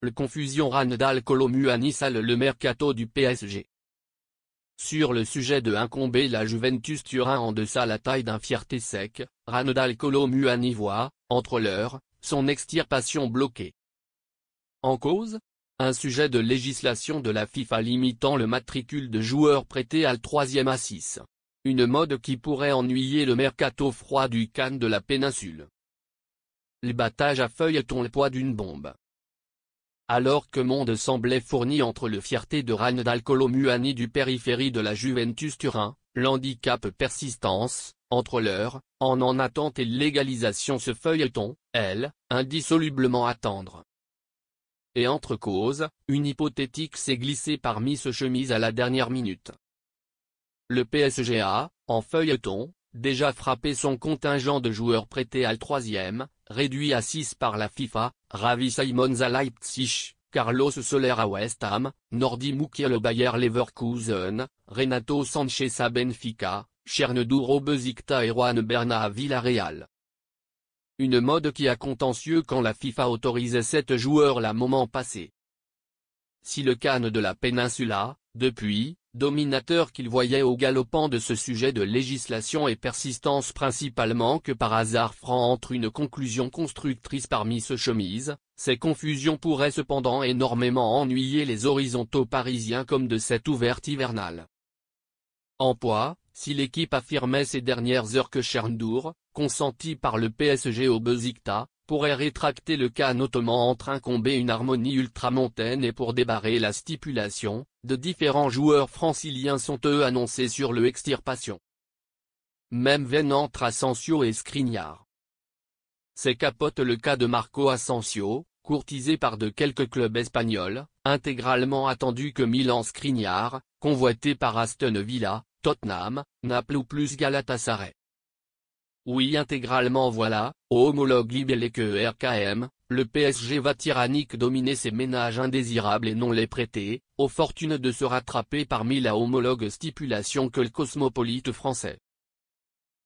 le confusion Ranedal Kolo Muani sale le mercato du PSG. Sur le sujet de incomber la Juventus Turin en deçà la taille d'un fierté sec, Ranedal Kolo Muani voit, entre l'heure, son extirpation bloquée. En cause, un sujet de législation de la FIFA limitant le matricule de joueurs prêtés à l' 3e à 6. Une mode qui pourrait ennuyer le mercato froid du CAN de la péninsule. Le battage à feuilleton le poids d'une bombe. Alors que monde semblait fourni entre le fierté de Ranedal Kolo Muani du périphérie de la Juventus Turin, l'handicap persistance, entre l'heure, en attente et légalisation ce feuilleton, elle, indissolublement attendre. Et entre causes, une hypothétique s'est glissée parmi ce chemise à la dernière minute. Le PSG a, en feuilleton, déjà frappé son contingent de joueurs prêtés à l' 3e, réduit à 6 par la FIFA, Xavi Simons à Leipzig, Carlos Soler à West Ham, Nordi Mukiele au Bayer Leverkusen, Renato Sanchez à Benfica, Chernodour au Besiktas et Juan Bernat à Villarreal. Une mode qui a contentieux quand la FIFA autorisait 7 joueurs la moment passé. Si le CAN de la péninsula, depuis, dominateur qu'il voyait au galopant de ce sujet de législation et persistance principalement que par hasard franc entre une conclusion constructrice parmi ce chemise, ces confusions pourraient cependant énormément ennuyer les horizontaux parisiens comme de cette ouverte hivernale. En poids, si l'équipe affirmait ces dernières heures que Chernodour, consenti par le PSG au Besiktas, pourrait rétracter le CAN ottoman entre incomber une harmonie ultramontaine et pour débarrer la stipulation, de différents joueurs franciliens sont eux annoncés sur le extirpation. Même veine entre Asensio et Skriniar. C'est capote le cas de Marco Asensio, courtisé par de quelques clubs espagnols, intégralement attendu que Milan Skriniar, convoité par Aston Villa, Tottenham, Naples ou plus Galatasaray. Oui intégralement voilà, au homologue libellé que RKM, le PSG va tyrannique dominer ses ménages indésirables et non les prêter, aux fortunes de se rattraper parmi la homologue stipulation que le cosmopolite français.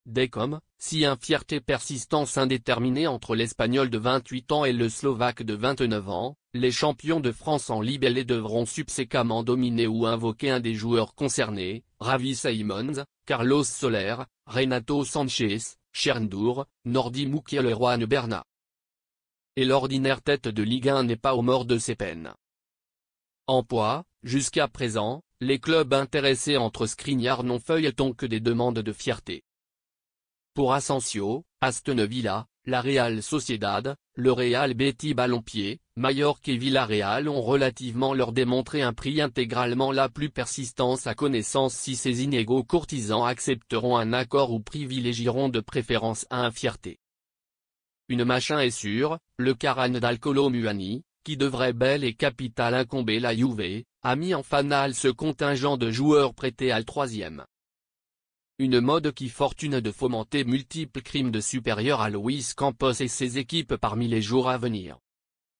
Dès comme, si un fierté persistance indéterminée entre l'Espagnol de 28 ans et le Slovaque de 29 ans, les champions de France en libellé devront subséquemment dominer ou invoquer un des joueurs concernés, Xavi Simons, Carlos Soler, Renato Sanchez, Chernodour, Nordi Mukiele et Juan Bernat. Et l'ordinaire tête de Ligue 1 n'est pas au mort de ses peines. En poids, jusqu'à présent, les clubs intéressés entre Skriniar n'ont feuilleton que des demandes de fierté. Pour Asensio, Aston Villa, la Real Sociedad, le Real Betis Ballonpied, Majorque et Villarreal ont relativement leur démontré un prix intégralement la plus persistance à connaissance si ces inégaux courtisans accepteront un accord ou privilégieront de préférence à un fierté. Une machin est sûr, le Ranedal Kolo Muani, qui devrait bel et capital incomber la Juve, a mis en fanal ce contingent de joueurs prêtés à l' 3e. Une mode qui fortune de fomenter multiples crimes de supérieurs à Luis Campos et ses équipes parmi les jours à venir.